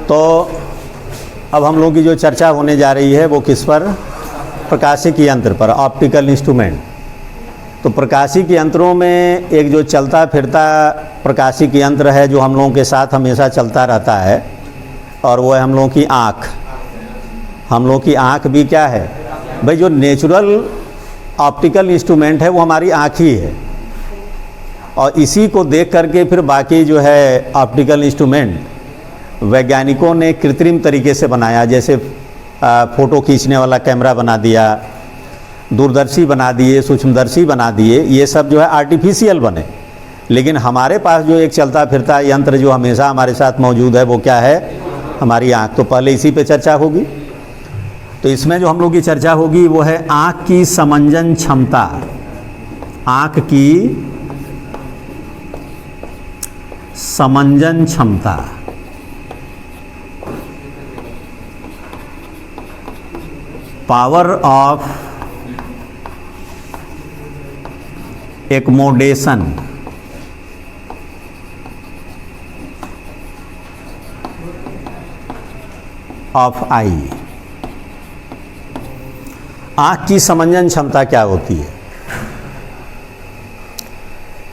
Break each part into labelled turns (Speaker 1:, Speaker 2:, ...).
Speaker 1: तो अब हम लोगों की जो चर्चा होने जा रही है वो किस पर? प्रकाशिक यंत्र पर, ऑप्टिकल इंस्ट्रूमेंट। तो प्रकाशिक यंत्रों में एक जो चलता फिरता प्रकाशिक यंत्र है जो हम लोगों के साथ हमेशा चलता रहता है, और वो है हम लोगों की आँख। हम लोगों की आँख भी क्या है भाई? जो नेचुरल ऑप्टिकल इंस्ट्रूमेंट है वो हमारी आँख ही है, और इसी को देख करके फिर बाकी जो है ऑप्टिकल इंस्ट्रूमेंट वैज्ञानिकों ने कृत्रिम तरीके से बनाया। जैसे फ़ोटो खींचने वाला कैमरा बना दिया, दूरदर्शी बना दिए, सूक्ष्मदर्शी बना दिए, ये सब जो है आर्टिफिशियल बने। लेकिन हमारे पास जो एक चलता फिरता यंत्र जो हमेशा हमारे साथ मौजूद है वो क्या है? हमारी आँख। तो पहले इसी पे चर्चा होगी। तो इसमें जो हम लोग की चर्चा होगी वो है आँख की समंजन क्षमता। आँख की समंजन क्षमता। पावर ऑफ एक्मोडेशन ऑफ आई। आँख की समंजन क्षमता क्या होती है?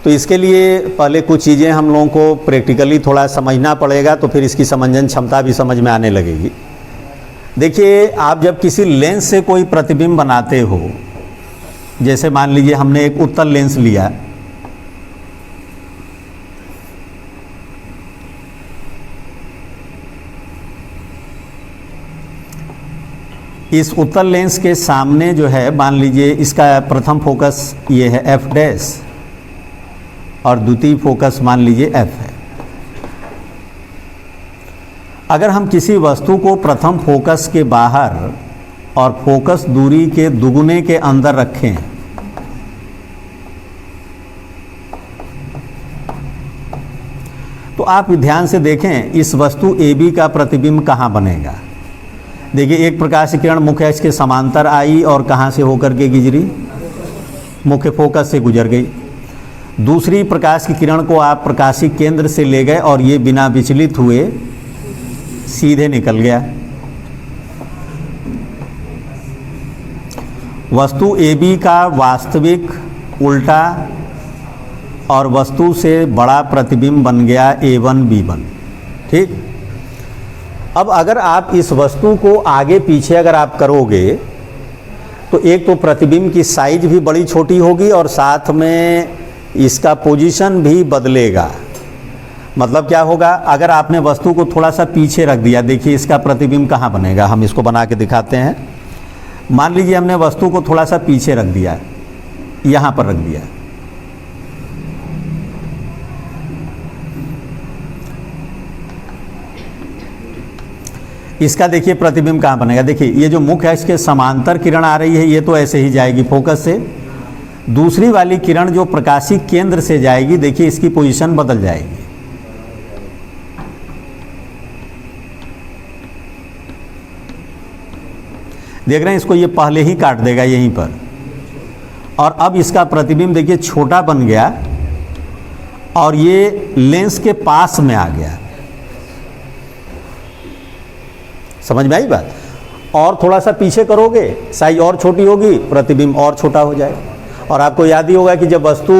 Speaker 1: तो इसके लिए पहले कुछ चीज़ें हम लोगों को प्रैक्टिकली थोड़ा समझना पड़ेगा, तो फिर इसकी समंजन क्षमता भी समझ में आने लगेगी। देखिए, आप जब किसी लेंस से कोई प्रतिबिंब बनाते हो, जैसे मान लीजिए हमने एक उत्तल लेंस लिया, इस उत्तल लेंस के सामने जो है मान लीजिए इसका प्रथम फोकस ये है एफ डैश, और द्वितीय फोकस मान लीजिए एफ है। अगर हम किसी वस्तु को प्रथम फोकस के बाहर और फोकस दूरी के दुगुने के अंदर रखें, तो आप ध्यान से देखें इस वस्तु AB का प्रतिबिंब कहाँ बनेगा। देखिए, एक प्रकाश किरण मुख्य अक्ष के समांतर आई और कहाँ से होकर के गुजरी? मुख्य फोकस से गुजर गई। दूसरी प्रकाश की किरण को आप प्रकाशिक केंद्र से ले गए और ये बिना विचलित हुए सीधे निकल गया। वस्तु AB का वास्तविक उल्टा और वस्तु से बड़ा प्रतिबिंब बन गया A1 B1। ठीक। अब अगर आप इस वस्तु को आगे पीछे अगर आप करोगे तो एक तो प्रतिबिंब की साइज भी बड़ी छोटी होगी और साथ में इसका पोजीशन भी बदलेगा। मतलब क्या होगा? अगर आपने वस्तु को थोड़ा सा पीछे रख दिया, देखिए इसका प्रतिबिंब कहाँ बनेगा, हम इसको बना के दिखाते हैं। मान लीजिए हमने वस्तु को थोड़ा सा पीछे रख दिया, यहाँ पर रख दिया, इसका देखिए प्रतिबिंब कहाँ बनेगा। देखिए ये जो मुख्य अक्ष के समांतर किरण आ रही है ये तो ऐसे ही जाएगी फोकस से। दूसरी वाली किरण जो प्रकाशिक केंद्र से जाएगी, देखिए इसकी पोजीशन बदल जाएगी। देख रहे हैं इसको, ये पहले ही काट देगा यहीं पर, और अब इसका प्रतिबिंब देखिए छोटा बन गया और ये लेंस के पास में आ गया। समझ में आई बात? और थोड़ा सा पीछे करोगे, साइज और छोटी होगी, प्रतिबिंब और छोटा हो जाएगा। और आपको याद ही होगा कि जब वस्तु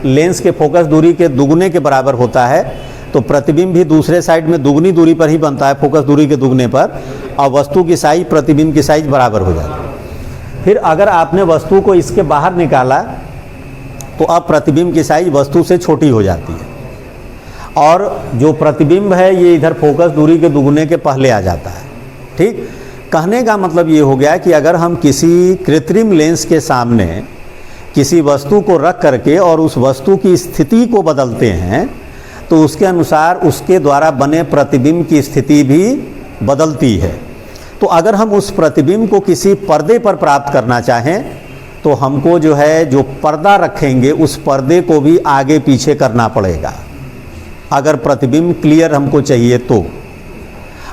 Speaker 1: लेंस के फोकस दूरी के दुगुने के बराबर होता है तो प्रतिबिंब भी दूसरे साइड में दुगनी दूरी पर ही बनता है, फोकस दूरी के दुगने पर, और वस्तु की साइज प्रतिबिंब की साइज बराबर हो जाती है। फिर अगर आपने वस्तु को इसके बाहर निकाला तो अब प्रतिबिंब की साइज वस्तु से छोटी हो जाती है, और जो प्रतिबिंब है ये इधर फोकस दूरी के दुगुने के पहले आ जाता है। ठीक। कहने का मतलब ये हो गया कि अगर हम किसी कृत्रिम लेंस के सामने किसी वस्तु को रख करके और उस वस्तु की स्थिति को बदलते हैं तो उसके अनुसार उसके द्वारा बने प्रतिबिंब की स्थिति भी बदलती है। तो अगर हम उस प्रतिबिंब को किसी पर्दे पर प्राप्त करना चाहें तो हमको जो है जो पर्दा रखेंगे उस पर्दे को भी आगे पीछे करना पड़ेगा, अगर प्रतिबिंब क्लियर हमको चाहिए तो।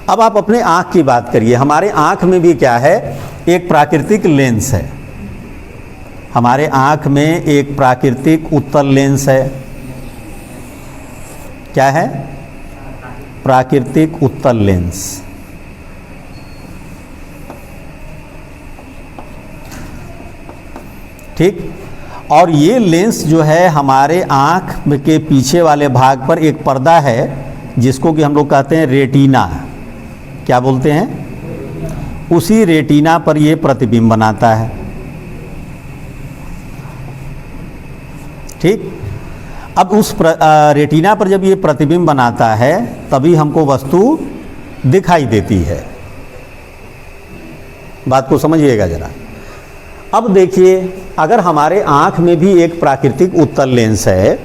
Speaker 1: अब आप अपने आँख की बात करिए। हमारे आँख में भी क्या है? एक प्राकृतिक लेंस है। हमारे आँख में एक प्राकृतिक उत्तल लेंस है। क्या है? प्राकृतिक उत्तल लेंस। ठीक, और ये लेंस जो है हमारे आँख के पीछे वाले भाग पर एक पर्दा है जिसको कि हम लोग कहते हैं रेटिना। क्या बोलते हैं? उसी रेटिना पर ये प्रतिबिंब बनाता है। ठीक, अब उस रेटिना पर जब ये प्रतिबिंब बनाता है तभी हमको वस्तु दिखाई देती है। बात को समझिएगा जरा। अब देखिए, अगर हमारे आँख में भी एक प्राकृतिक उत्तल लेंस है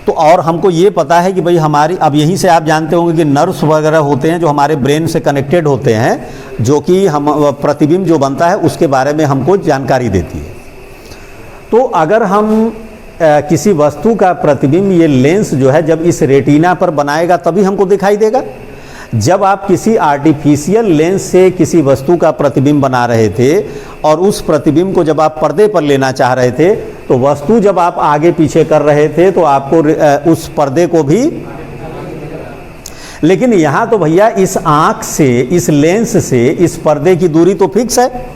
Speaker 1: तो और हमको ये पता है कि भाई हमारी, अब यहीं से आप जानते होंगे कि नर्व्स वगैरह होते हैं जो हमारे ब्रेन से कनेक्टेड होते हैं, जो कि हम प्रतिबिंब जो बनता है उसके बारे में हमको जानकारी देती है। तो अगर हम किसी वस्तु का प्रतिबिंब, ये लेंस जो है जब इस रेटिना पर बनाएगा तभी हमको दिखाई देगा। जब आप किसी आर्टिफिशियल लेंस से किसी वस्तु का प्रतिबिंब बना रहे थे और उस प्रतिबिंब को जब आप पर्दे पर लेना चाह रहे थे तो वस्तु जब आप आगे पीछे कर रहे थे तो आपको उस पर्दे को भी, लेकिन यहाँ तो भैया इस आँख से, इस लेंस से इस पर्दे की दूरी तो फिक्स है।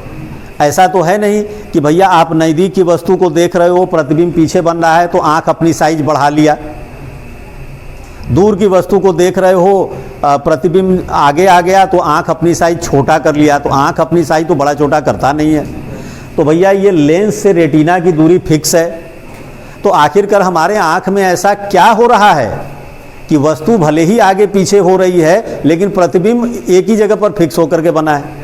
Speaker 1: ऐसा तो है नहीं कि भैया आप नज़दीक की वस्तु को देख रहे हो, प्रतिबिंब पीछे बन रहा है तो आँख अपनी साइज बढ़ा लिया, दूर की वस्तु को देख रहे हो प्रतिबिंब आगे आ गया तो आँख अपनी साइज छोटा कर लिया। तो आँख अपनी साइज तो बड़ा छोटा करता नहीं है। तो भैया ये लेंस से रेटिना की दूरी फिक्स है। तो आखिरकार हमारे आँख में ऐसा क्या हो रहा है कि वस्तु भले ही आगे पीछे हो रही है लेकिन प्रतिबिंब एक ही जगह पर फिक्स होकर के बना है।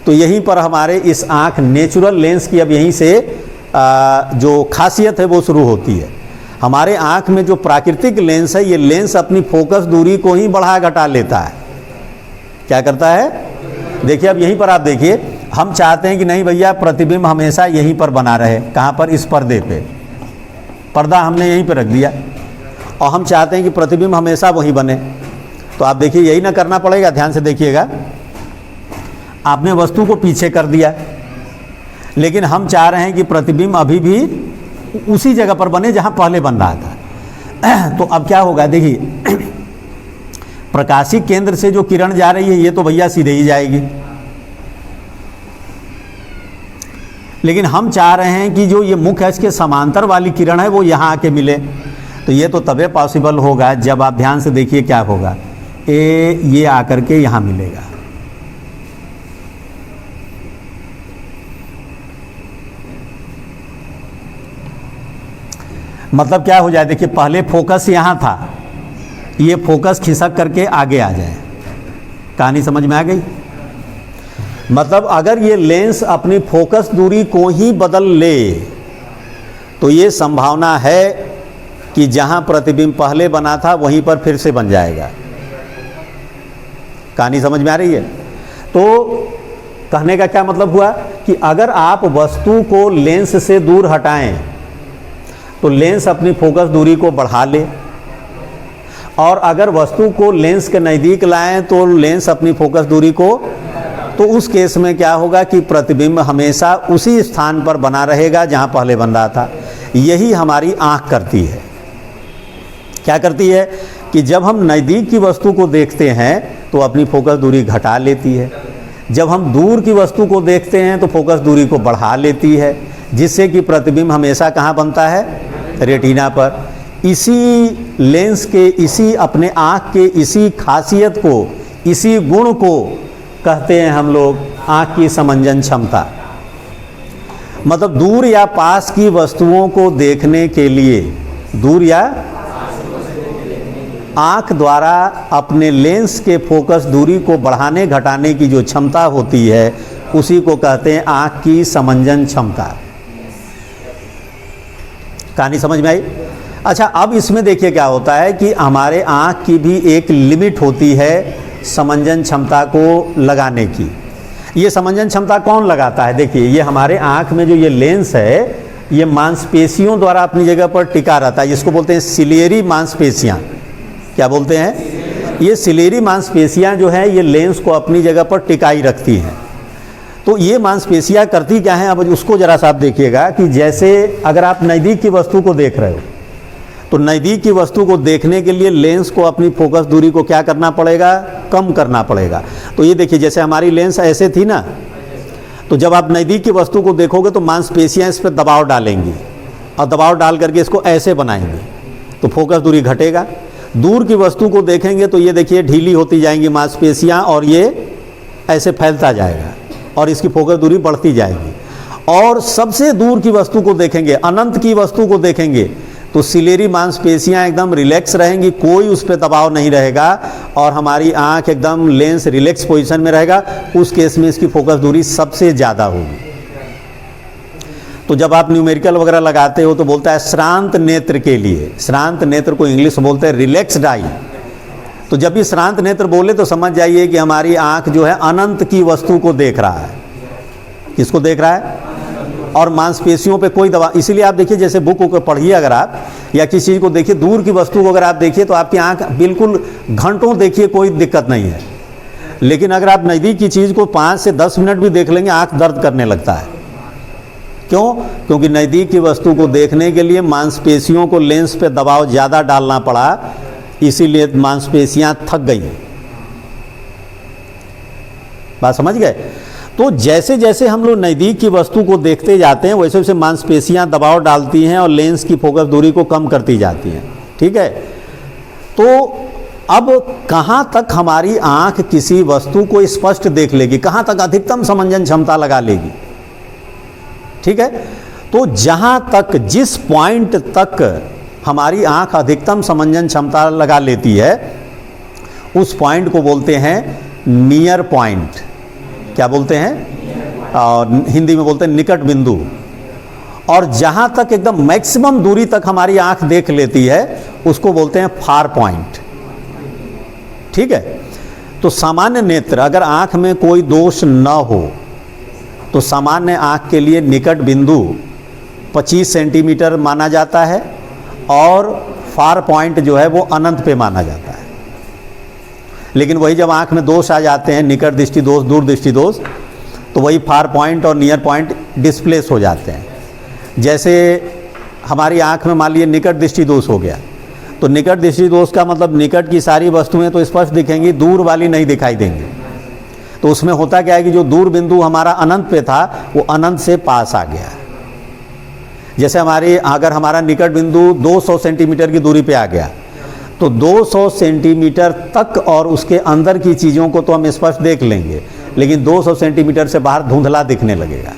Speaker 1: तो यहीं पर हमारे इस आँख नेचुरल लेंस की अब यहीं से जो खासियत है वो शुरू होती है। हमारे आँख में जो प्राकृतिक लेंस है, ये लेंस अपनी फोकस दूरी को ही बढ़ा घटा लेता है। क्या करता है? देखिए, अब यहीं पर आप देखिए, हम चाहते हैं कि नहीं भैया प्रतिबिंब हमेशा यहीं पर बना रहे। कहाँ पर? इस पर्दे पे। पर्दा हमने यहीं पर रख दिया और हम चाहते हैं कि प्रतिबिंब हमेशा वहीं बने। तो आप देखिए, यही ना करना पड़ेगा। ध्यान से देखिएगा, आपने वस्तु को पीछे कर दिया लेकिन हम चाह रहे हैं कि प्रतिबिंब अभी भी उसी जगह पर बने जहां पहले बन रहा था। तो अब क्या होगा? देखिए, प्रकाशिक केंद्र से जो किरण जा रही है ये तो भैया सीधे ही जाएगी, लेकिन हम चाह रहे हैं कि जो ये मुख है इसके समांतर वाली किरण है वो यहाँ आके मिले। तो ये तो तभी पॉसिबल होगा जब आप ध्यान से देखिए क्या होगा, ये आकर के यहाँ मिलेगा। मतलब क्या हो जाए? देखिए, पहले फोकस यहाँ था, ये फोकस खिसक करके आगे आ जाए। कहानी समझ में आ गई? मतलब अगर ये लेंस अपनी फोकस दूरी को ही बदल ले तो ये संभावना है कि जहाँ प्रतिबिंब पहले बना था वहीं पर फिर से बन जाएगा। कहानी समझ में आ रही है? तो कहने का क्या मतलब हुआ कि अगर आप वस्तु को लेंस से दूर हटाएं तो लेंस अपनी फोकस दूरी को बढ़ा ले, और अगर वस्तु को लेंस के नज़दीक लाएं तो लेंस अपनी फोकस दूरी को, तो उस केस में क्या होगा कि प्रतिबिंब हमेशा उसी स्थान पर बना रहेगा जहां पहले बन रहा था। यही हमारी आँख करती है। क्या करती है कि जब हम नज़दीक की वस्तु को देखते हैं तो अपनी फोकस दूरी घटा लेती है, जब हम दूर की वस्तु को देखते हैं तो फोकस दूरी को बढ़ा लेती है, जिससे कि प्रतिबिंब हमेशा कहाँ बनता है? रेटिना पर। इसी लेंस के, इसी अपने आँख के इसी खासियत को, इसी गुण को कहते हैं हम लोग आँख की समंजन क्षमता। मतलब दूर या पास की वस्तुओं को देखने के लिए, दूर या आँख द्वारा अपने लेंस के फोकस दूरी को बढ़ाने घटाने की जो क्षमता होती है उसी को कहते हैं आँख की समंजन क्षमता। कहानी समझ में आई? अच्छा, अब इसमें देखिए क्या होता है कि हमारे आँख की भी एक लिमिट होती है समंजन क्षमता को लगाने की। ये समंजन क्षमता कौन लगाता है? देखिए, ये हमारे आँख में जो ये लेंस है ये मांसपेशियों द्वारा अपनी जगह पर टिका रहता है। इसको बोलते हैं सिलेरी मांसपेशियाँ। क्या बोलते हैं? ये सिलेरी मांसपेशियाँ जो हैं ये लेंस को अपनी जगह पर टिकाई रखती हैं। तो ये मांसपेशियाँ करती क्या हैं? अब उसको ज़रा सा आप देखिएगा कि जैसे अगर आप नज़दीक की वस्तु को देख रहे हो तो तो नज़दीक की वस्तु को देखने के लिए लेंस को अपनी फोकस दूरी को क्या करना पड़ेगा, कम करना पड़ेगा। तो ये देखिए जैसे हमारी लेंस ऐसे थी ना, तो जब आप नज़दीक की वस्तु को देखोगे तो मांसपेशियां इस पर दबाव डालेंगी और दबाव डाल करके इसको ऐसे बनाएंगे, तो फोकस दूरी घटेगा। दूर की वस्तु को देखेंगे तो ये देखिए ढीली होती जाएंगी मांसपेशियां और ये ऐसे फैलता जाएगा और इसकी फोकस दूरी बढ़ती जाएगी। और सबसे दूर की वस्तु को देखेंगे, अनंत की वस्तु को देखेंगे तो सिलेरी मांसपेशियां एकदम रिलैक्स रहेंगी, कोई उस पर दबाव नहीं रहेगा और हमारी आंख एकदम लेंस रिलैक्स पोजीशन में रहेगा। उस केस में इसकी फोकस दूरी सबसे ज़्यादा होगी। तो जब आप न्यूमेरिकल वगैरह लगाते हो तो बोलता है श्रांत नेत्र के लिए, श्रांत नेत्र को इंग्लिश में बोलते हैं रिलैक्स्ड आई। तो जब भी श्रांत नेत्र बोले तो समझ जाइए कि हमारी आंख जो है अनंत की वस्तु को देख रहा है। किसको देख रहा है? और मांसपेशियों पे कोई दबाव। इसीलिए आप देखिए जैसे बुक को पढ़िए अगर आप, या किसी चीज़ को देखिए, दूर की वस्तु को अगर आप देखिए तो आपकी आंख बिल्कुल घंटों देखिए कोई दिक्कत नहीं है। लेकिन अगर आप नज़दीक की चीज़ को 5 से 10 मिनट भी देख लेंगे आंख दर्द करने लगता है। क्यों? क्योंकि नज़दीक की वस्तु को देखने के लिए मांसपेशियों को लेंस पे दबाव ज़्यादा डालना पड़ा, इसीलिए मांसपेशियां थक गई। बात समझ गए? तो जैसे जैसे हम लोग नज़दीक की वस्तु को देखते जाते हैं वैसे वैसे मांसपेशियां दबाव डालती हैं और लेंस की फोकस दूरी को कम करती जाती हैं। ठीक है? तो अब कहाँ तक हमारी आंख किसी वस्तु को स्पष्ट देख लेगी, कहाँ तक अधिकतम समंजन क्षमता लगा लेगी? ठीक है? तो जहाँ तक, जिस पॉइंट तक हमारी आंख अधिकतम समंजन क्षमता लगा लेती है उस पॉइंट को बोलते हैं नियर पॉइंट। क्या बोलते हैं? और हिंदी में बोलते हैं निकट बिंदु। और जहाँ तक एकदम मैक्सिमम दूरी तक हमारी आंख देख लेती है उसको बोलते हैं फार पॉइंट। ठीक है? तो सामान्य नेत्र, अगर आंख में कोई दोष न हो तो सामान्य आंख के लिए निकट बिंदु 25 सेंटीमीटर माना जाता है और फार पॉइंट जो है वो अनंत पे माना जाता है। लेकिन वही जब आंख में दोष आ जाते हैं, निकट दृष्टि दोष, दूर दृष्टि दोष, तो वही फार पॉइंट और नियर पॉइंट डिस्प्लेस हो जाते हैं। जैसे हमारी आंख में मान लीजिए निकट दृष्टि दोष हो गया, तो निकट दृष्टि दोष का मतलब निकट की सारी वस्तुएं तो स्पष्ट दिखेंगी, दूर वाली नहीं दिखाई देंगी। तो उसमें होता क्या है कि जो दूर बिंदु हमारा अनंत पे था वो अनंत से पास आ गया। जैसे अगर हमारा निकट बिंदु 200 सेंटीमीटर की दूरी पे आ गया तो 200 सेंटीमीटर तक और उसके अंदर की चीज़ों को तो हम स्पष्ट देख लेंगे, लेकिन 200 सेंटीमीटर से बाहर धुंधला दिखने लगेगा।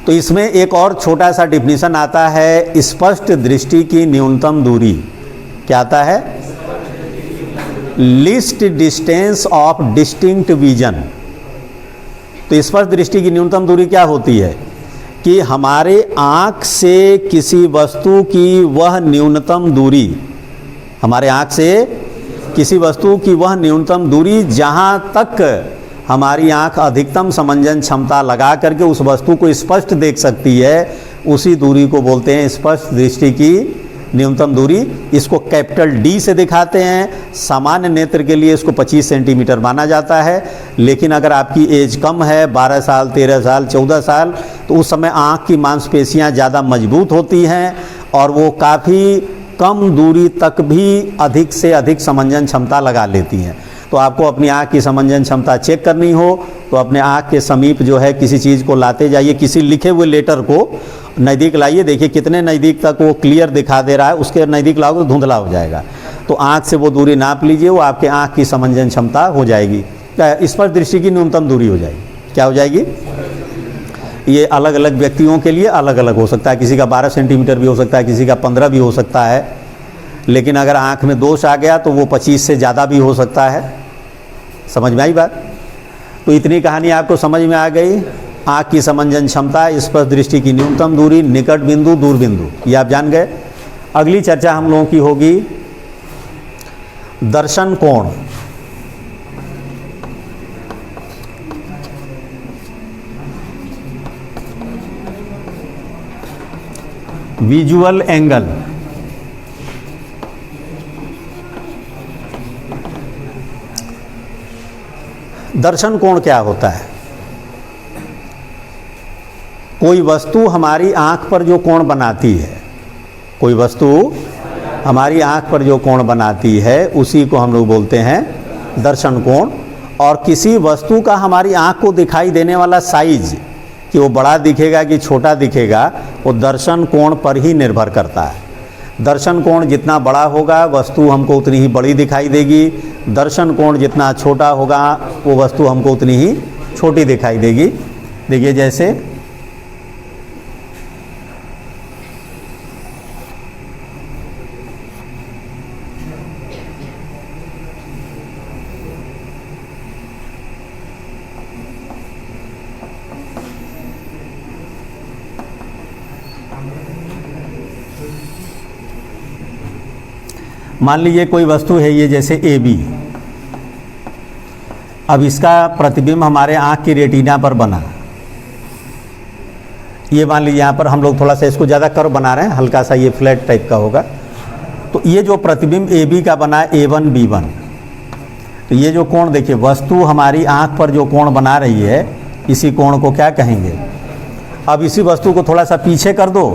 Speaker 1: तो इसमें एक और छोटा सा डिफिनीशन आता है, स्पष्ट दृष्टि की न्यूनतम दूरी। क्या आता है? Least distance of distinct vision. तो स्पष्ट दृष्टि की न्यूनतम दूरी क्या होती है कि हमारे आँख से किसी वस्तु की वह न्यूनतम दूरी, हमारे आँख से किसी वस्तु की वह न्यूनतम दूरी जहाँ तक हमारी आँख अधिकतम समंजन क्षमता लगा करके उस वस्तु को स्पष्ट देख सकती है, उसी दूरी को बोलते हैं स्पष्ट दृष्टि की न्यूनतम दूरी। इसको कैपिटल डी से दिखाते हैं। सामान्य नेत्र के लिए इसको 25 सेंटीमीटर माना जाता है। लेकिन अगर आपकी एज कम है, 12 साल, 13 साल, 14 साल, तो उस समय आँख की मांसपेशियाँ ज़्यादा मजबूत होती हैं और वो काफ़ी कम दूरी तक भी अधिक से अधिक समंजन क्षमता लगा लेती हैं। तो आपको अपनी आँख की समंजन क्षमता चेक करनी हो तो अपने आँख के समीप जो है किसी चीज़ को लाते जाइए, किसी लिखे हुए लेटर को नज़दीक लाइए, देखिए कितने नज़दीक तक वो क्लियर दिखा दे रहा है, उसके नज़दीक लाओगे तो धुंधला हो जाएगा। तो आँख से वो दूरी नाप लीजिए, वो आपके आँख की समंजन क्षमता हो जाएगी, स्पष्ट दृष्टि की न्यूनतम दूरी हो जाएगी। क्या हो जाएगी? ये अलग अलग व्यक्तियों के लिए अलग अलग हो सकता है, किसी का 12 सेंटीमीटर भी हो सकता है, किसी का 15 भी हो सकता है। लेकिन अगर आँख में दोष आ गया तो वो 25 से ज़्यादा भी हो सकता है। समझ में आई बात? तो इतनी कहानी आपको समझ में आ गई। आँख की समंजन क्षमता, स्पष्ट दृष्टि की न्यूनतम दूरी, निकट बिंदु, दूर बिंदु, ये आप जान गए। अगली चर्चा हम लोगों की होगी दर्शन कोण। Visual angle. दर्शन कोण क्या होता है? कोई वस्तु हमारी आँख पर जो कोण बनाती है, कोई वस्तु हमारी आँख पर जो कोण बनाती है उसी को हम लोग बोलते हैं दर्शन कोण। और किसी वस्तु का हमारी आँख को दिखाई देने वाला साइज, कि वो बड़ा दिखेगा कि छोटा दिखेगा, वो दर्शन कोण पर ही निर्भर करता है। दर्शन कोण जितना बड़ा होगा वस्तु हमको उतनी ही बड़ी दिखाई देगी, दर्शन कोण जितना छोटा होगा वो वस्तु हमको उतनी ही छोटी दिखाई देगी। देखिए जैसे मान लीजिए कोई वस्तु है ये जैसे ए बी, अब इसका प्रतिबिंब हमारे आँख की रेटिना पर बना। ये मान लीजिए यहाँ पर हम लोग थोड़ा सा इसको ज़्यादा कर्व बना रहे हैं, हल्का सा ये फ्लैट टाइप का होगा। तो ये जो प्रतिबिंब ए बी का बना A1 B1, तो ये जो कोण देखिए, वस्तु हमारी आँख पर जो कोण बना रही है इसी कोण को क्या कहेंगे। अब इसी वस्तु को थोड़ा सा पीछे कर दो,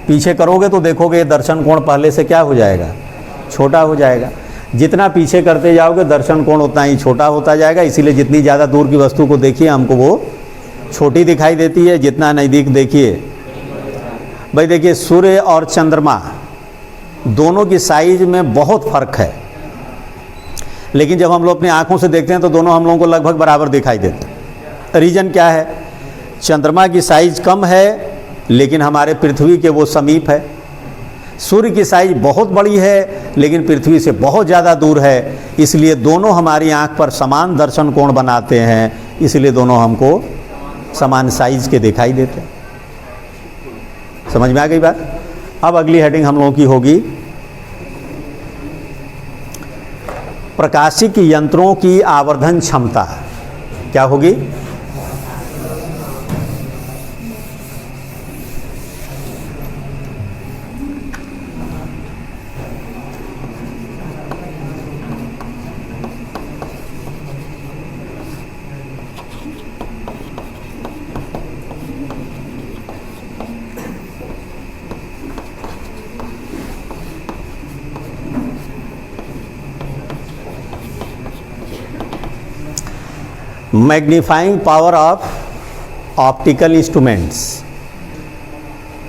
Speaker 1: पीछे करोगे तो देखोगे दर्शन कोण पहले से क्या हो जाएगा, छोटा हो जाएगा। जितना पीछे करते जाओगे दर्शन कोण उतना ही छोटा होता जाएगा। इसीलिए जितनी ज़्यादा दूर की वस्तु को देखिए हमको वो छोटी दिखाई देती है, जितना नज़दीक देखिए। भाई देखिए सूर्य और चंद्रमा दोनों की साइज में बहुत फ़र्क है, लेकिन जब हम लोग अपनी आँखों से देखते हैं तो दोनों हम लोगों को लगभग बराबर दिखाई देते हैं। रीज़न क्या है, चंद्रमा की साइज कम है लेकिन हमारे पृथ्वी के वो समीप है। सूर्य की साइज बहुत बड़ी है लेकिन पृथ्वी से बहुत ज़्यादा दूर है, इसलिए दोनों हमारी आँख पर समान दर्शन कोण बनाते हैं, इसलिए दोनों हमको समान साइज के दिखाई देते हैं। समझ में आ गई बात। अब अगली हेडिंग हम लोगों की होगी प्रकाशिक यंत्रों की आवर्धन क्षमता। क्या होगी, magnifying power of optical instruments.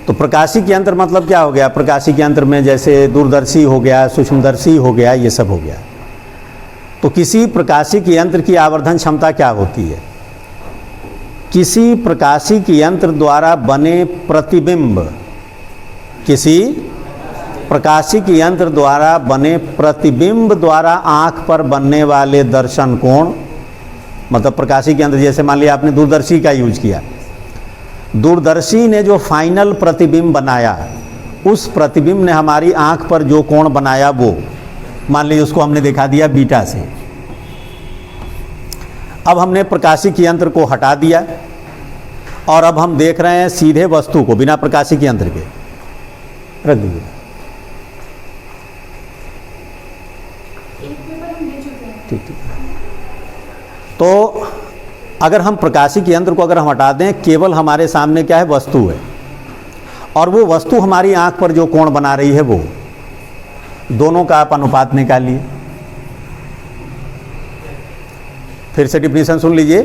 Speaker 1: तो प्रकाशिक यंत्र मतलब क्या हो गया, प्रकाशिक यंत्र में जैसे दूरदर्शी हो गया, सूक्ष्मदर्शी हो गया, ये सब हो गया। तो किसी प्रकाशिक यंत्र की आवर्धन क्षमता क्या होती है, किसी प्रकाशिक यंत्र द्वारा बने प्रतिबिंब, किसी प्रकाशिक यंत्र द्वारा बने प्रतिबिंब द्वारा आँख पर बनने वाले दर्शन कोण। मतलब प्रकाशिक यंत्र जैसे मान लिया आपने दूरदर्शी का यूज किया, दूरदर्शी ने जो फाइनल प्रतिबिंब बनाया उस प्रतिबिंब ने हमारी आँख पर जो कोण बनाया वो मान लीजिए उसको हमने दिखा दिया बीटा से। अब हमने प्रकाशिक यंत्र को हटा दिया और अब हम देख रहे हैं सीधे वस्तु को बिना प्रकाशिक यंत्र के। रख दीजिए। ठीक ठीक। तो अगर हम प्रकाशिक यंत्र को अगर हम हटा दें, केवल हमारे सामने क्या है, वस्तु है, और वो वस्तु हमारी आंख पर जो कोण बना रही है वो, दोनों का आप अनुपात निकालिए। फिर से डिफिनेशन सुन लीजिए।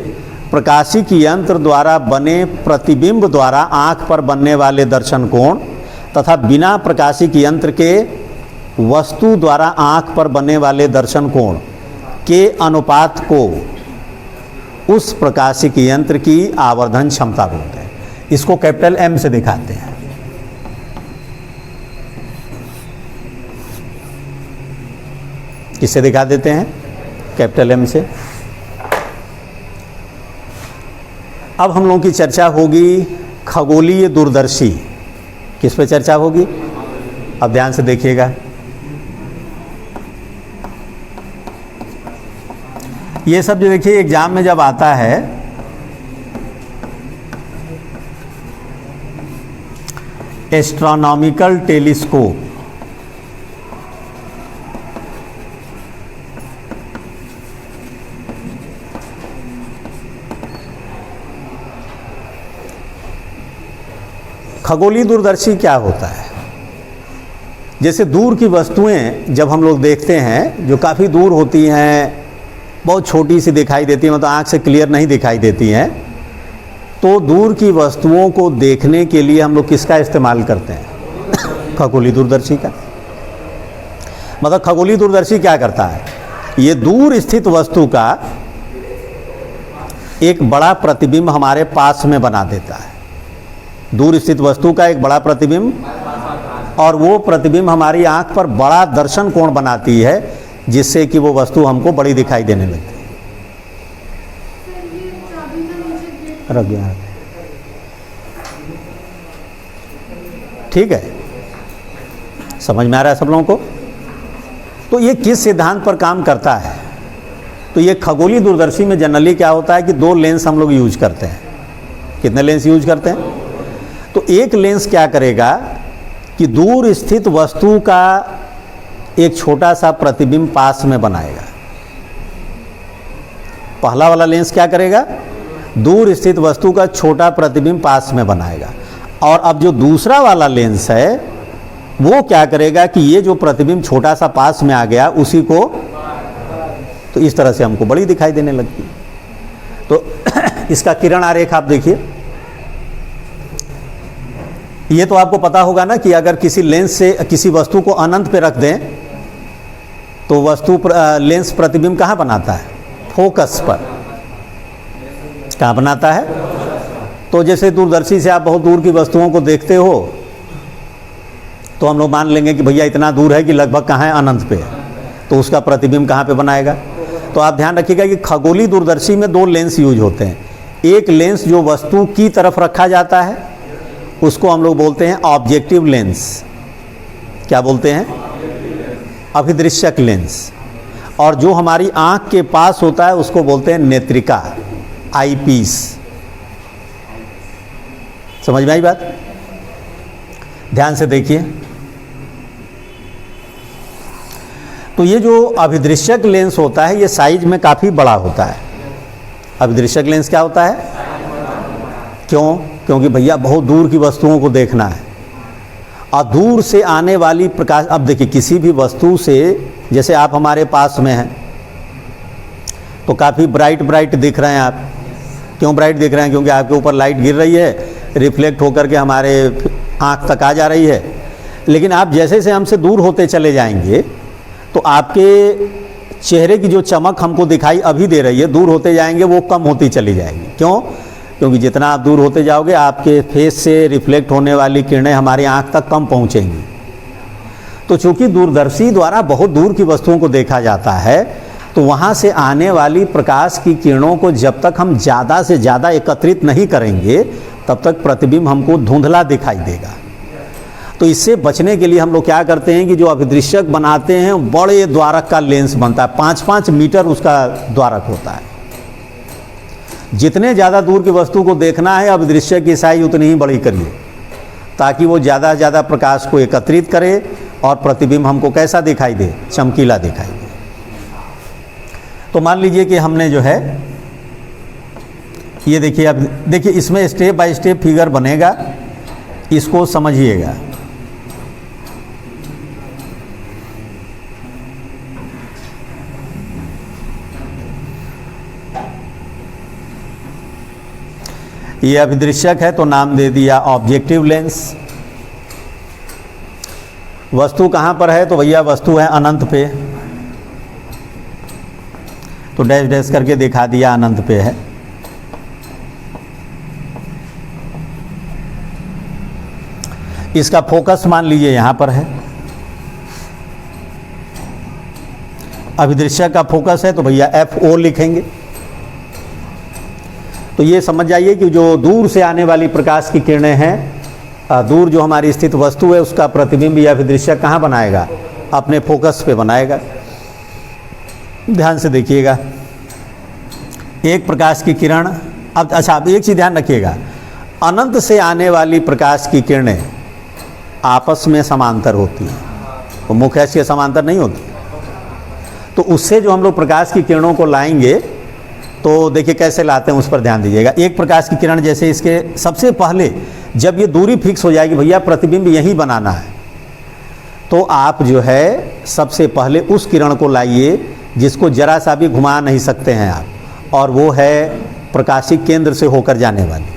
Speaker 1: प्रकाशिक यंत्र द्वारा बने प्रतिबिंब द्वारा आंख पर बनने वाले दर्शन कोण तथा बिना प्रकाशिक यंत्र के वस्तु द्वारा आंख पर बनने वाले दर्शन कोण के अनुपात को उस प्रकाशिक यंत्र की आवर्धन क्षमता बोलते हैं। इसको कैपिटल एम से दिखाते हैं। किससे दिखा देते हैं, कैपिटल एम से। अब हम लोगों की चर्चा होगी खगोलीय दूरदर्शी। किस पे चर्चा होगी, अब ध्यान से देखिएगा। ये सब जो देखिए एग्जाम में जब आता है एस्ट्रोनॉमिकल टेलीस्कोप, खगोलीय दूरदर्शी क्या होता है? जैसे दूर की वस्तुएं जब हम लोग देखते हैं जो काफ़ी दूर होती हैं, बहुत छोटी सी दिखाई देती हैं, मतलब आँख से क्लियर नहीं दिखाई देती हैं, तो दूर की वस्तुओं को देखने के लिए हम लोग किसका इस्तेमाल करते हैं? खगोलीय दूरदर्शी का। मतलब खगोलीय दूरदर्शी क्या करता है? ये दूर स्थित वस्तु का एक बड़ा प्रतिबिंब हमारे पास में बना देता है। दूर स्थित वस्तु का एक बड़ा प्रतिबिंब, और वो प्रतिबिंब हमारी आंख पर बड़ा दर्शन कोण बनाती है, जिससे कि वो वस्तु हमको बड़ी दिखाई देने लगती है। रख गया, ठीक है, समझ में आ रहा है सब लोगों को? तो ये किस सिद्धांत पर काम करता है? तो ये खगोलीय दूरदर्शी में जनरली क्या होता है कि दो लेंस हम लोग यूज करते हैं। कितने लेंस यूज करते हैं? तो एक लेंस क्या करेगा कि दूर स्थित वस्तु का एक छोटा सा प्रतिबिंब पास में बनाएगा। पहला वाला लेंस क्या करेगा? दूर स्थित वस्तु का छोटा प्रतिबिंब पास में बनाएगा। और अब जो दूसरा वाला लेंस है वो क्या करेगा कि ये जो प्रतिबिंब छोटा सा पास में आ गया उसी को, तो इस तरह से हमको बड़ी दिखाई देने लगती है। तो इसका किरण आरेख आप देखिए। ये तो आपको पता होगा ना कि अगर किसी लेंस से किसी वस्तु को अनंत पे रख दें तो लेंस प्रतिबिंब कहाँ बनाता है? फोकस पर। कहाँ बनाता है? तो जैसे दूरदर्शी से आप बहुत दूर की वस्तुओं को देखते हो तो हम लोग मान लेंगे कि भैया इतना दूर है कि लगभग कहाँ है? अनंत पे है, तो उसका प्रतिबिंब कहाँ पे बनाएगा? तो आप ध्यान रखिएगा कि खगोलीय दूरदर्शी में दो लेंस यूज होते हैं। एक लेंस जो वस्तु की तरफ रखा जाता है उसको हम लोग बोलते हैं ऑब्जेक्टिव लेंस। क्या बोलते हैं? अभिदृश्यक लेंस। और जो हमारी आंख के पास होता है उसको बोलते हैं नेत्रिका, आई पीस। समझ में आई बात? ध्यान से देखिए। तो ये जो अभिदृश्यक लेंस होता है ये साइज में काफ़ी बड़ा होता है। अभिदृश्यक लेंस क्या होता है? क्यों? क्योंकि भैया बहुत दूर की वस्तुओं को देखना है और दूर से आने वाली प्रकाश। अब देखिए किसी भी वस्तु से, जैसे आप हमारे पास में हैं तो काफ़ी ब्राइट दिख रहे हैं आप। क्यों ब्राइट दिख रहे हैं? क्योंकि आपके ऊपर लाइट गिर रही है, रिफ्लेक्ट होकर के हमारे आँख तक आ जा रही है। लेकिन आप जैसे से हमसे दूर होते चले जाएंगे तो आपके चेहरे की जो चमक हमको दिखाई अभी दे रही है, दूर होते जाएंगे वो कम होती चली जाएगी। क्यों? क्योंकि जितना आप दूर होते जाओगे आपके फेस से रिफ्लेक्ट होने वाली किरणें हमारी आंख तक कम पहुंचेंगी। तो चूंकि दूरदर्शी द्वारा बहुत दूर की वस्तुओं को देखा जाता है तो वहां से आने वाली प्रकाश की किरणों को जब तक हम ज़्यादा से ज़्यादा एकत्रित नहीं करेंगे तब तक प्रतिबिंब हमको धुंधला दिखाई देगा। तो इससे बचने के लिए हम लोग क्या करते हैं कि जो अभिदृश्यक बनाते हैं बड़े द्वारक का लेंस बनता है, 5-5 मीटर उसका द्वारक होता है। जितने ज़्यादा दूर की वस्तु को देखना है अभिदृश्यक की साइज उतनी ही बड़ी करिए ताकि वो ज़्यादा से ज़्यादा प्रकाश को एकत्रित करे और प्रतिबिंब हमको कैसा दिखाई दे? चमकीला दिखाई दे। तो मान लीजिए कि हमने जो है ये देखिए, अब देखिए इसमें स्टेप बाय स्टेप फिगर बनेगा, इसको समझिएगा। ये अभिदृश्यक है तो नाम दे दिया ऑब्जेक्टिव लेंस। वस्तु कहाँ पर है? तो भैया वस्तु है अनंत पे, तो डैश डैश करके दिखा दिया अनंत पे है। इसका फोकस मान लीजिए यहाँ पर है। अभिदृश्यक का फोकस है तो भैया FO लिखेंगे। तो ये समझ जाइए कि जो दूर से आने वाली प्रकाश की किरणें हैं, दूर जो हमारी स्थित वस्तु है उसका प्रतिबिंब या अभिदृश्यक कहाँ बनाएगा? अपने फोकस पे बनाएगा। ध्यान से देखिएगा, एक प्रकाश की किरण, अब अच्छा आप एक चीज़ ध्यान रखिएगा, अनंत से आने वाली प्रकाश की किरणें आपस में समांतर होती हैं, वो मुख्य अक्ष के समांतर नहीं होती। तो उससे जो हम लोग प्रकाश की किरणों को लाएंगे तो देखिए कैसे लाते हैं उस पर ध्यान दीजिएगा। एक प्रकाश की किरण जैसे इसके सबसे पहले जब ये दूरी फिक्स हो जाएगी भैया प्रतिबिंब यहीं बनाना है, तो आप जो है सबसे पहले उस किरण को लाइए जिसको जरा सा भी घुमा नहीं सकते हैं आप, और वो है प्रकाशिक केंद्र से होकर जाने वाली।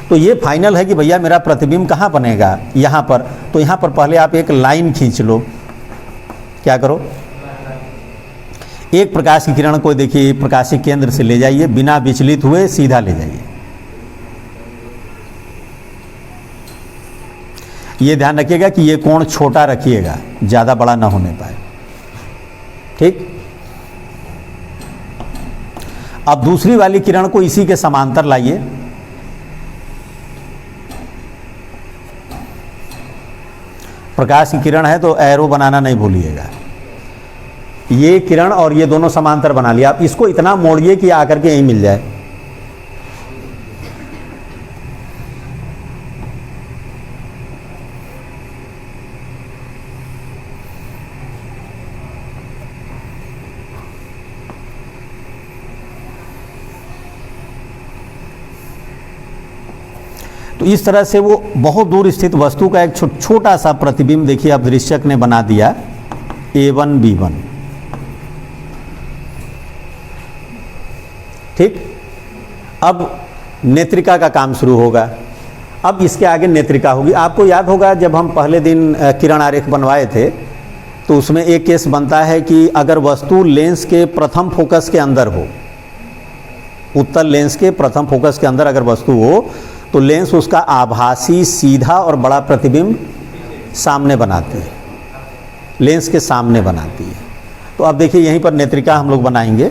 Speaker 1: तो ये फाइनल है कि भैया मेरा प्रतिबिंब कहाँ बनेगा, यहाँ पर। तो यहाँ पर पहले आप एक लाइन खींच लो। क्या करो, एक प्रकाश की किरण को देखिए प्रकाशिक केंद्र से ले जाइए, बिना विचलित हुए सीधा ले जाइए। ये ध्यान रखिएगा कि ये कोण छोटा रखिएगा, ज़्यादा बड़ा ना होने पाए। ठीक। अब दूसरी वाली किरण को इसी के समांतर लाइए। प्रकाश की किरण है तो एरो बनाना नहीं भूलिएगा। ये किरण और ये दोनों समांतर बना लिया। आप इसको इतना मोड़िए कि आकर के यहीं मिल जाए। तो इस तरह से वो बहुत दूर स्थित वस्तु का एक छोटा सा प्रतिबिंब देखिए अब दृश्यक ने बना दिया A1 B1। ठीक। अब नेत्रिका का काम शुरू होगा। अब इसके आगे नेत्रिका होगी। आपको याद होगा जब हम पहले दिन किरण आरेख बनवाए थे तो उसमें एक केस बनता है कि अगर वस्तु लेंस के प्रथम फोकस के अंदर हो, उत्तल लेंस के प्रथम फोकस के अंदर अगर वस्तु हो तो लेंस उसका आभासी सीधा और बड़ा प्रतिबिंब सामने बनाती है, लेंस के सामने बनाती है। तो अब देखिए यहीं पर नेत्रिका हम लोग बनाएंगे।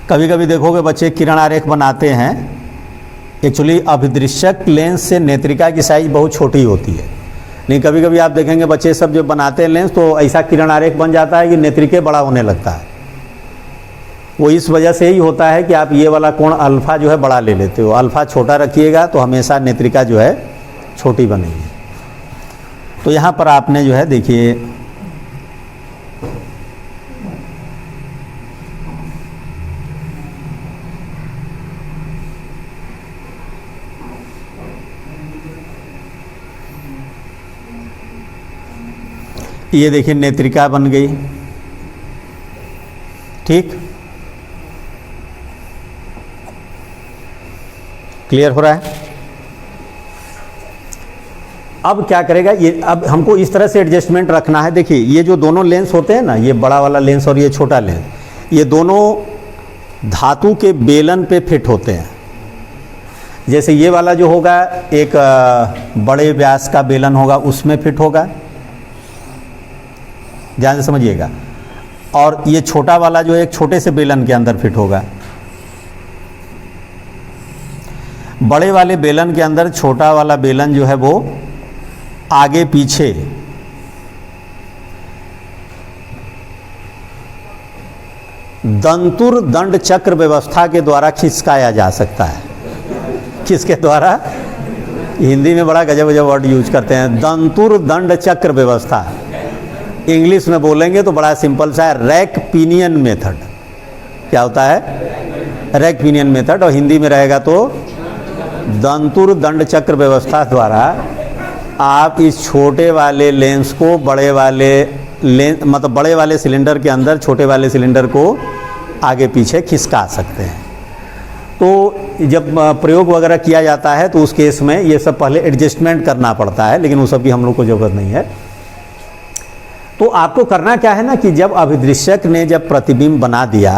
Speaker 1: कभी कभी देखोगे बच्चे किरण आरेख बनाते हैं, एक्चुअली अभिदृश्यक लेंस से नेत्रिका की साइज बहुत छोटी होती है, नहीं कभी कभी आप देखेंगे बच्चे सब जो बनाते हैं लेंस तो ऐसा किरण आरेख बन जाता है कि नेत्रिके बड़ा होने लगता है। वो इस वजह से ही होता है कि आप ये वाला कोण अल्फा जो है बड़ा ले लेते हो, अल्फा छोटा रखिएगा तो हमेशा नेत्रिका जो है छोटी बनेगी। तो यहाँ पर आपने जो है देखिए ये देखिए नेत्रिका बन गई। ठीक, क्लियर हो रहा है। अब क्या करेगा ये, अब हमको इस तरह से एडजस्टमेंट रखना है। देखिए ये जो दोनों लेंस होते हैं ना, ये बड़ा वाला लेंस और ये छोटा लेंस, ये दोनों धातु के बेलन पे फिट होते हैं। जैसे ये वाला जो होगा एक बड़े व्यास का बेलन होगा उसमें फिट होगा, ध्यान से समझिएगा, और ये छोटा वाला जो है एक छोटे से बेलन के अंदर फिट होगा। बड़े वाले बेलन के अंदर छोटा वाला बेलन जो है वो आगे पीछे दंतुर दंड चक्र व्यवस्था के द्वारा खिसकाया जा सकता है। किसके द्वारा? हिंदी में बड़ा गजब गजब वर्ड यूज करते हैं, दंतुर दंड चक्र व्यवस्था। इंग्लिश में बोलेंगे तो बड़ा सिंपल सा है, रैक पिनियन मेथड। क्या होता है? Rack pinion method. और हिंदी में रहेगा तो दंतुर दंड चक्र व्यवस्था द्वारा आप इस छोटे वाले लेंस को बड़े वाले लेंस, मतलब बड़े वाले सिलेंडर के अंदर छोटे वाले सिलेंडर को आगे पीछे खिसका सकते हैं। तो जब प्रयोग वगैरह किया जाता है तो उस केस में ये सब पहले एडजस्टमेंट करना पड़ता है, लेकिन उस सब की हम लोग को ज़रूरत नहीं है। तो आपको करना क्या है ना कि जब अभिदृश्यक ने जब प्रतिबिंब बना दिया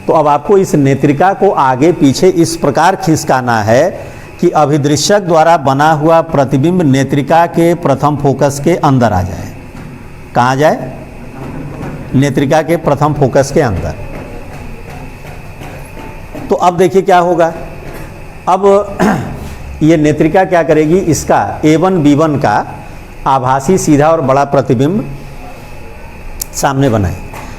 Speaker 1: तो अब आपको इस नेत्रिका को आगे पीछे इस प्रकार खिसकाना है कि अभिदृश्यक द्वारा बना हुआ प्रतिबिंब नेत्रिका के प्रथम फोकस के अंदर आ जाए। कहाँ जाए? नेत्रिका के प्रथम फोकस के अंदर। तो अब देखिए क्या होगा। अब ये नेत्रिका क्या करेगी, इसका A1 B1 का आभासी सीधा और बड़ा प्रतिबिंब सामने बनाए।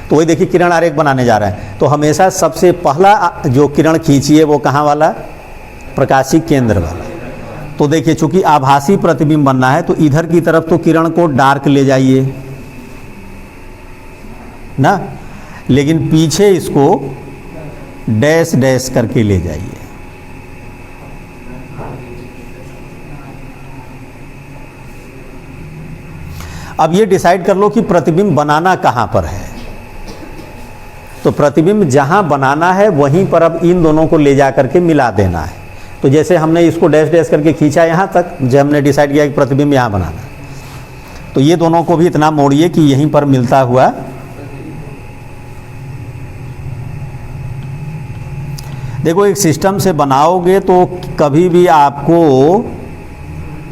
Speaker 1: तो वही देखिए किरण आरेख बनाने जा रहा है। तो हमेशा सबसे पहला जो किरण खींचिए वो कहाँ वाला? प्रकाशिक केंद्र वाला। तो देखिए चूंकि आभासी प्रतिबिंब बनना है तो इधर की तरफ तो किरण को डार्क ले जाइए ना, लेकिन पीछे इसको डैश डैश करके ले जाइए। अब ये डिसाइड कर लो कि प्रतिबिंब बनाना कहाँ पर है। तो प्रतिबिंब जहाँ बनाना है वहीं पर अब इन दोनों को ले जा करके मिला देना है। तो जैसे हमने इसको डैश डैश करके खींचा यहाँ तक, जब हमने डिसाइड किया कि प्रतिबिंब यहाँ बनाना है, तो ये दोनों को भी इतना मोड़िए कि यहीं पर मिलता हुआ देखो। एक सिस्टम से बनाओगे तो कभी भी आपको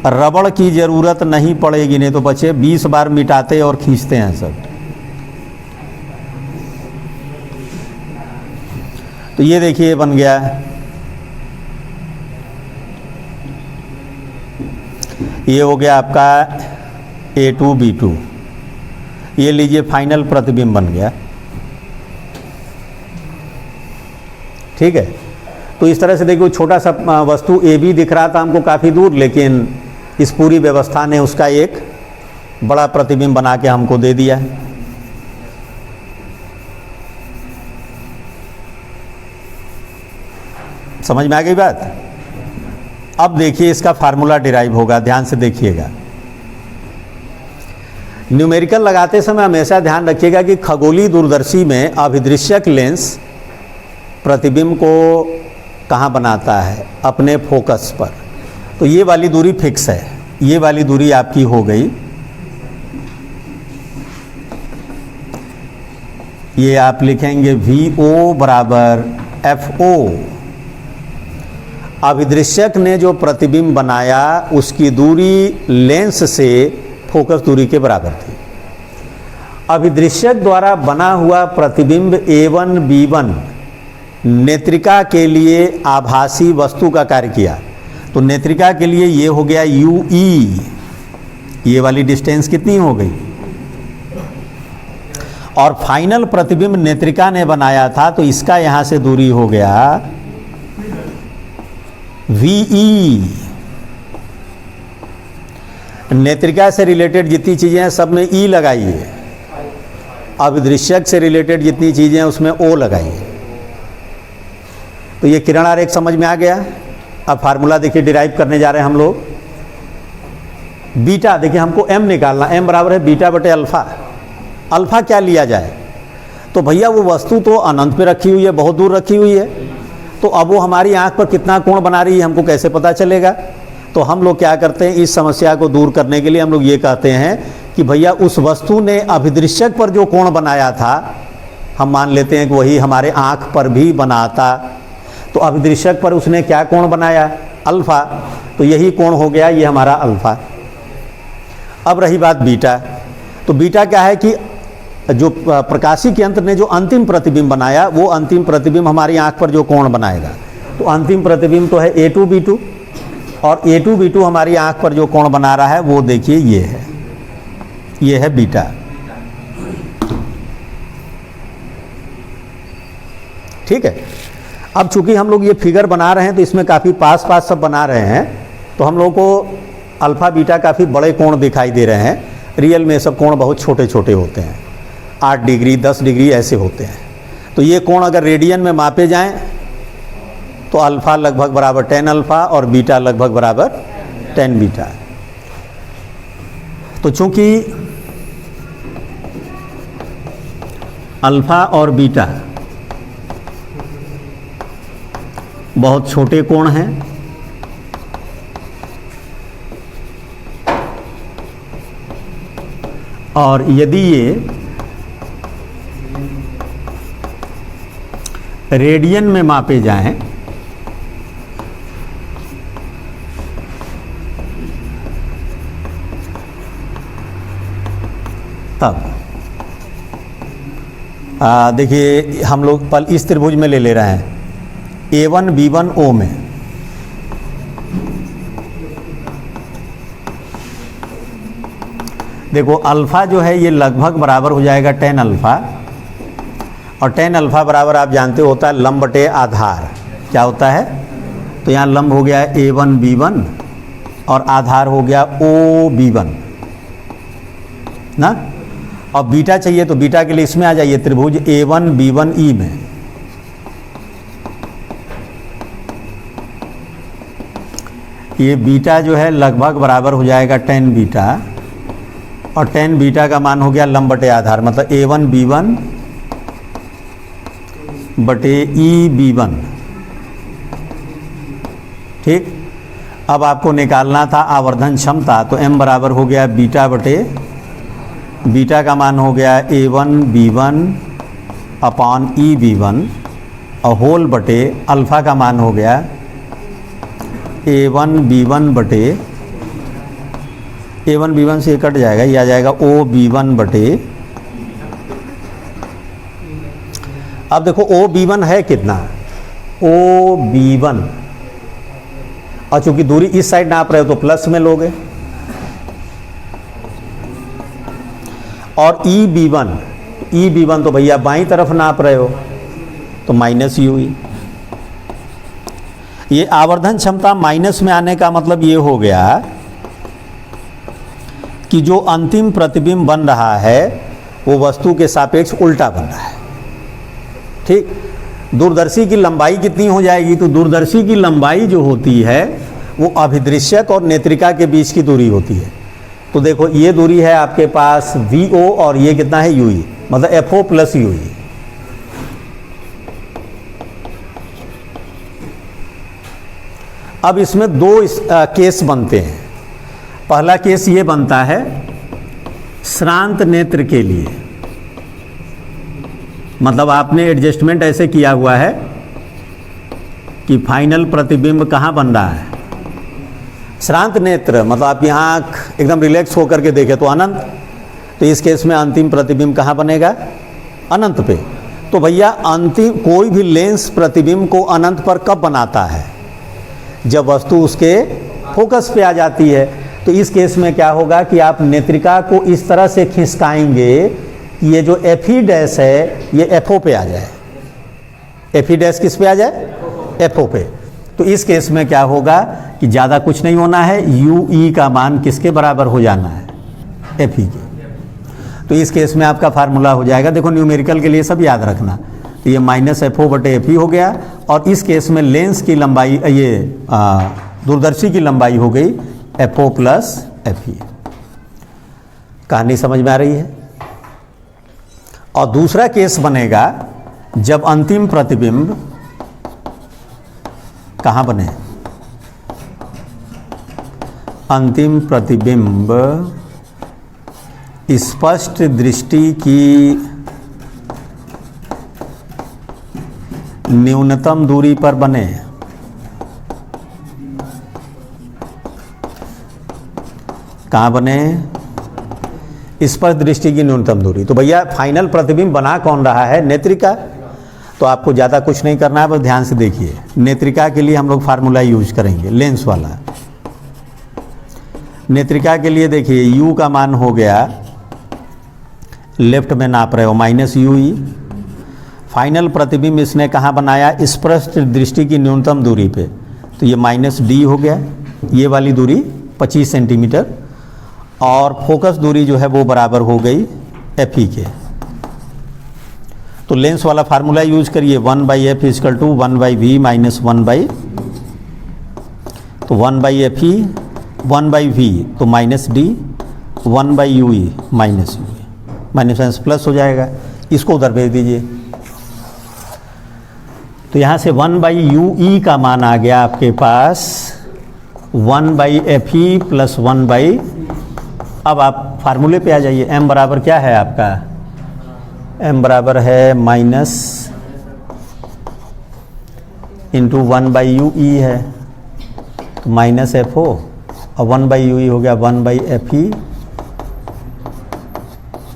Speaker 1: रबड़ की ज़रूरत नहीं पड़ेगी, नहीं तो बच्चे 20 बार मिटाते और खींचते हैं सब। तो ये देखिए बन गया। ये हो गया आपका A2 B2। ये लीजिए फाइनल प्रतिबिंब बन गया। ठीक है। तो इस तरह से देखिए छोटा सा वस्तु AB दिख रहा था हमको काफ़ी दूर, लेकिन इस पूरी व्यवस्था ने उसका एक बड़ा प्रतिबिंब बना के हमको दे दिया। समझ में आ गई बात। अब देखिए इसका फार्मूला डिराइव होगा, ध्यान से देखिएगा। न्यूमेरिकल लगाते समय हमेशा ध्यान रखिएगा कि खगोलीय दूरदर्शी में अभिदृश्यक लेंस प्रतिबिंब को कहाँ बनाता है, अपने फोकस पर। तो ये वाली दूरी फिक्स है, ये वाली दूरी आपकी हो गई। ये आप लिखेंगे VO बराबर FO। अभिदृश्यक ने जो प्रतिबिंब बनाया उसकी दूरी लेंस से फोकस दूरी के बराबर थी। अभिदृश्यक द्वारा बना हुआ प्रतिबिंब A1 B1 नेत्रिका के लिए आभासी वस्तु का कार्य किया। तो नेत्रिका के लिए ये हो गया UE। ये वाली डिस्टेंस कितनी हो गई। और फाइनल प्रतिबिंब नेत्रिका ने बनाया था, तो इसका यहां से दूरी हो गया VE। नेत्रिका से रिलेटेड जितनी चीजें हैं सब में E लगाइए, अभिदृश्यक से रिलेटेड जितनी चीजें हैं उसमें O लगाइए। तो ये किरण आरेख समझ में आ गया। अब फार्मूला देखिए डिराइव करने जा रहे हैं हम लोग। बीटा देखिए हमको m निकालना, m बराबर है बीटा बटे अल्फा। अल्फा क्या लिया जाए, तो भैया वो वस्तु तो अनंत पे रखी हुई है, बहुत दूर रखी हुई है, तो अब वो हमारी आंख पर कितना कोण बना रही है हमको कैसे पता चलेगा। तो हम लोग क्या करते हैं, इस समस्या को दूर करने के लिए हम लोग ये कहते हैं कि भैया उस वस्तु ने अभिदृश्यक पर जो कोण बनाया था, हम मान लेते हैं कि वही हमारे आंख पर भी बनाता। तो अभिदृश्यक पर उसने क्या कोण बनाया, अल्फा, तो यही कोण हो गया ये हमारा अल्फा। अब रही बात बीटा। तो बीटा क्या है कि जो प्रकाशी के यंत्र ने जो अंतिम प्रतिबिंब बनाया, वो अंतिम प्रतिबिंब हमारी आंख पर जो कोण बनाएगा। तो अंतिम प्रतिबिंब तो है A2 B2, और A2 B2 हमारी आंख पर जो कोण बना रहा है वो देखिए ये है बीटा। ठीक है। अब चूंकि हम लोग ये फिगर बना रहे हैं तो इसमें काफ़ी पास पास सब बना रहे हैं, तो हम लोग को अल्फ़ा बीटा काफ़ी बड़े कोण दिखाई दे रहे हैं। रियल में सब कोण बहुत छोटे छोटे होते हैं, 8 डिग्री 10 डिग्री ऐसे होते हैं। तो ये कोण अगर रेडियन में मापे जाएं तो अल्फ़ा लगभग बराबर 10 अल्फ़ा और बीटा लगभग बराबर 10 बीटा। तो चूंकि अल्फ़ा और बीटा बहुत छोटे कोण हैं, और यदि ये रेडियन में मापे जाएं तब देखिए हम लोग पल इस त्रिभुज में ले रहे हैं A1 B1 O में। देखो अल्फ़ा जो है ये लगभग बराबर हो जाएगा 10 अल्फ़ा, और 10 अल्फ़ा बराबर आप जानते हो होता है लंब बटे आधार। क्या होता है, तो यहाँ लंब हो गया A1 B1 और आधार हो गया O B1 ना। और बीटा चाहिए तो बीटा के लिए इसमें आ जाइए त्रिभुज A1 B1 E में। ये बीटा जो है लगभग बराबर हो जाएगा tan बीटा, और tan बीटा का मान हो गया लंब बटे आधार, मतलब A1 B1 बटे EB1। ठीक, अब आपको निकालना था आवर्धन क्षमता, तो m बराबर हो गया बीटा बटे, बीटा का मान हो गया A1 B1 अपॉन EB1 और होल बटे अल्फ़ा का मान हो गया A1 B1 बटे, A1 B1 से कट जाएगा, ये आ जाएगा OB1 बटे, अब देखो OB1 है कितना, OB1, और चूंकि दूरी इस साइड नाप रहे हो तो प्लस में लोगे, और EB1 तो भैया बाईं तरफ नाप रहे हो तो माइनस UE। ये आवर्धन क्षमता माइनस में आने का मतलब ये हो गया कि जो अंतिम प्रतिबिंब बन रहा है वो वस्तु के सापेक्ष उल्टा बन रहा है। ठीक, दूरदर्शी की लंबाई कितनी हो जाएगी, तो दूरदर्शी की लंबाई जो होती है वो अभिदृश्यक और नेत्रिका के बीच की दूरी होती है। तो देखो ये दूरी है आपके पास VO और ये कितना है UE, मतलब FO प्लस UE। अब इसमें दो केस बनते हैं। पहला केस ये बनता है श्रांत नेत्र के लिए, मतलब आपने एडजस्टमेंट ऐसे किया हुआ है कि फाइनल प्रतिबिंब कहाँ बन रहा है, श्रांत नेत्र, मतलब आप यहाँ आँख एकदम रिलैक्स होकर के देखें तो अनंत, तो इस केस में अंतिम प्रतिबिंब कहाँ बनेगा, अनंत पे। तो भैया अंतिम कोई भी लेंस प्रतिबिंब को अनंत पर कब बनाता है, जब वस्तु उसके फोकस पे आ जाती है। तो इस केस में क्या होगा कि आप नेत्रिका को इस तरह से खिसकाएंगे कि ये जो FE डैश है ये FO पे आ जाए, FE डैश किस पे आ जाए, FO पे। तो इस केस में क्या होगा कि ज़्यादा कुछ नहीं होना है, UE का मान किसके बराबर हो जाना है, FE के। तो इस केस में आपका फार्मूला हो जाएगा, देखो न्यूमेरिकल के लिए सब याद रखना, तो ये माइनस FO बटे FE हो गया, और इस केस में लेंस की लंबाई, ये दूरदर्शी की लंबाई हो गई FO प्लस FE। कहानी समझ में आ रही है। और दूसरा केस बनेगा जब अंतिम प्रतिबिंब कहाँ बने, अंतिम प्रतिबिंब स्पष्ट दृष्टि की न्यूनतम दूरी पर बने। कहाँ बने, स्पष्ट दृष्टि की न्यूनतम दूरी। तो भैया फाइनल प्रतिबिंब बना कौन रहा है, नेत्रिका। तो आपको ज़्यादा कुछ नहीं करना है, बस ध्यान से देखिए। नेत्रिका के लिए हम लोग फार्मूला यूज करेंगे लेंस वाला। नेत्रिका के लिए देखिए U का मान हो गया, लेफ्ट में नाप रहे हो, माइनस UE। फाइनल प्रतिबिंब इसने कहाँ बनाया, स्पष्ट दृष्टि की न्यूनतम दूरी पे, तो ये माइनस D हो गया, ये वाली दूरी 25 सेंटीमीटर, और फोकस दूरी जो है वो बराबर हो गई FE के। तो लेंस वाला फार्मूला यूज करिए, 1/f equal to 1/v minus 1/, तो 1/fe 1/v तो minus D, 1/UE minus UE, minus plus हो जाएगा, इसको उधर भेज दीजिए। तो यहाँ से 1/UE का मान आ गया आपके पास 1/fe प्लस 1/, अब आप फार्मूले पे आ जाइए। m बराबर क्या है आपका, m बराबर है माइनस इंटू 1/UE है, तो माइनस FO, और 1/UE हो गया 1/FE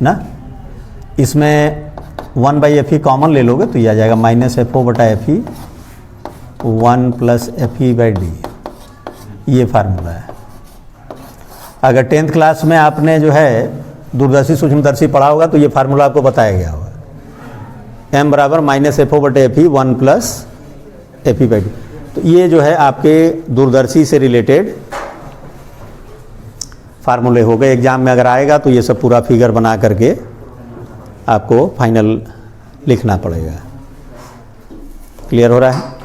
Speaker 1: ना। इसमें 1/FE कॉमन ले लोगे तो ये आ जाएगा माइनस FO बटा FE 1 प्लस FE/D। ये फार्मूला है। अगर 10th क्लास में आपने जो है दूरदर्शी सूक्ष्मदर्शी पढ़ा होगा तो ये फार्मूला आपको बताया गया होगा, m बराबर माइनस FO बटे FE 1 प्लस FE/D। तो ये जो है आपके दूरदर्शी से रिलेटेड फार्मूले हो गए। एग्जाम में अगर आएगा तो ये सब पूरा फिगर बना करके आपको फाइनल लिखना पड़ेगा। क्लियर हो रहा है।